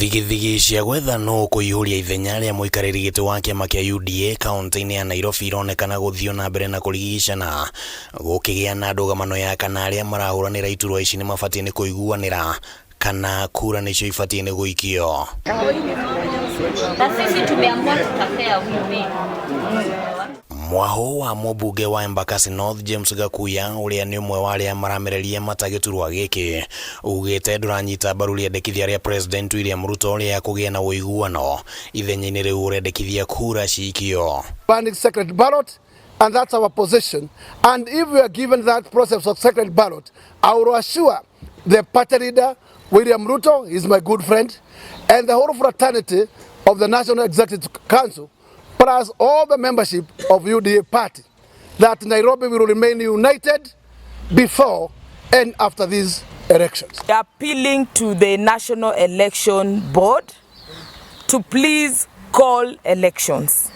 Thigithigi cia gwetha no kuihuria ithenya ria muikariri giti wa kiama kia UDA kaunti-ini ya Nairobi ironekana guthio na mbere na kurigicana gukigia na ndũgamano ya kana aria marahuranira iturwa ici ni mabatie ni kuiguanira kana kura nicio ibatie ni guikio. Sisi tumeamua tutapea win-win. Mwaho wa mũmbunge wa Embakasi North James Gakuya uria ni umwe wa aria maramereria matagiturwa giki ugite nduranyita mbaru riendekithia ria President William Ruto ria kugia na uiguano ithenya-ini riu urendekithia kura ciikio. Banning secret ballot, and that's our position. And if we are given that process of secret ballot, I will assure the party leader William Ruto, is my good friend, and the whole fraternity of the National Executive Council, plus all the membership of UDA party, that Nairobi will remain united before and after these elections. Appealing to the National Election Board to please call elections.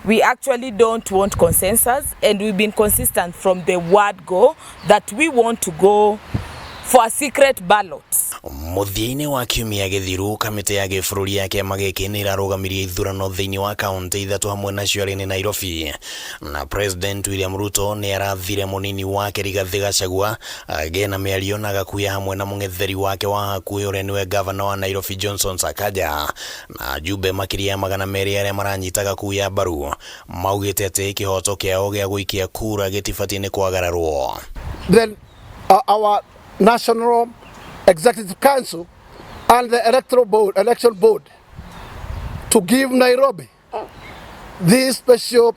We actually don't want consensus, and we've been consistent from the word go that we want to go for a secret ballot. Muthiini wa kiumia githiru kamiti ya gibũrũri ya kiama giki ni irarũgamirie ithurano thiini wa kaunti ithatu hamwe nacio arĩ ni Nairobi, na President William Ruto ni arathire munini wake Rigathi Gachagua agĩe na mĩario na Gakuya hamwe na mũng'etheri wake wa hakuhĩ ũrĩa niwe gavana wa Nairobi Johnson Sakaja, na ajumbe makiria magana merĩ arĩa maranyita Gakuya mbaru maugĩte atĩ kĩhoto kĩao gĩa gũikia kura gĩtibatie ni kwagararwo. Then our National Executive Council and the election board to give Nairobi this special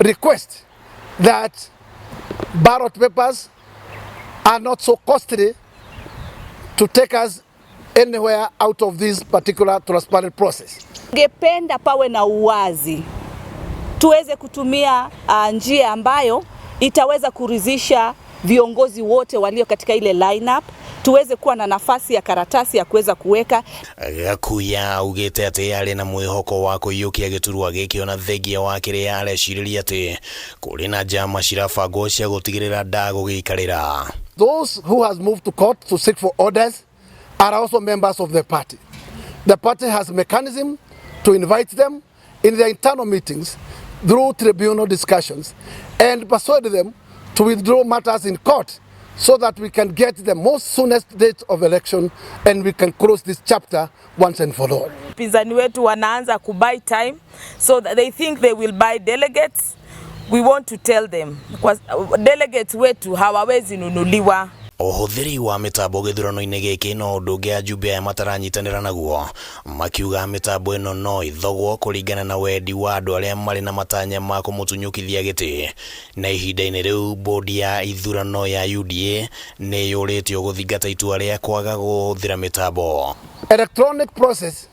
request that ballot papers are not so costly to take us anywhere out of this particular transparent process. Ngependa pawe na uwazi, tuweze kutumia njia ambayo itaweza kuridhisha viongozi wote walio katika ile lineup, tuweze kuwa na nafasi ya karatasi ya kuweza kuweka. Gakuya ugite ati ari na mwihoko wa kuyukia giturwa giki ona thegia wa kiria areciria ati kuri na jama cirabangwo cia gutigirira ndago giikarira. Those who has moved to court to seek for orders are also members of the party. The party has a mechanism to invite them in their internal meetings through tribunal discussions and persuade them to withdraw matters in court so that we can get the most soonest date of election and we can close this chapter once and for all. Pinzani wetu wanaanza kubuy time so that they think they will buy delegates. We want to tell them kwa delegates wetu hawawezi nunuliwa. Ũhũthĩri wa mĩtambo gĩthurano-inĩ gĩkĩ no ũndũ ũngĩ ajumbe aya mataranyitanĩra naguo, makiuga mĩtambo ĩno no ĩthogwo kũringana na wendi wa andũ arĩa marĩ na matanya ma kũmũtunyũkithia gĩtĩ, na ihinda-inĩ rĩu bodi ya ithurano ya UDA nĩ yũrĩtio gũthingata itua rĩa kwaga kũhũthĩra mĩtambo. Electronic process,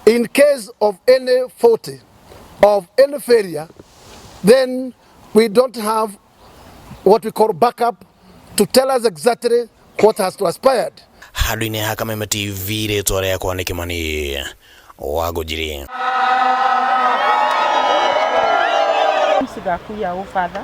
in case of any fault, of any failure, then we don't have what we call backup to tell us exactly what has transpired. Handũ-inĩ ha Kameme TV rĩtwa rĩakwa nĩ Kĩmani Wangũnjiri. Gakuya, oh father.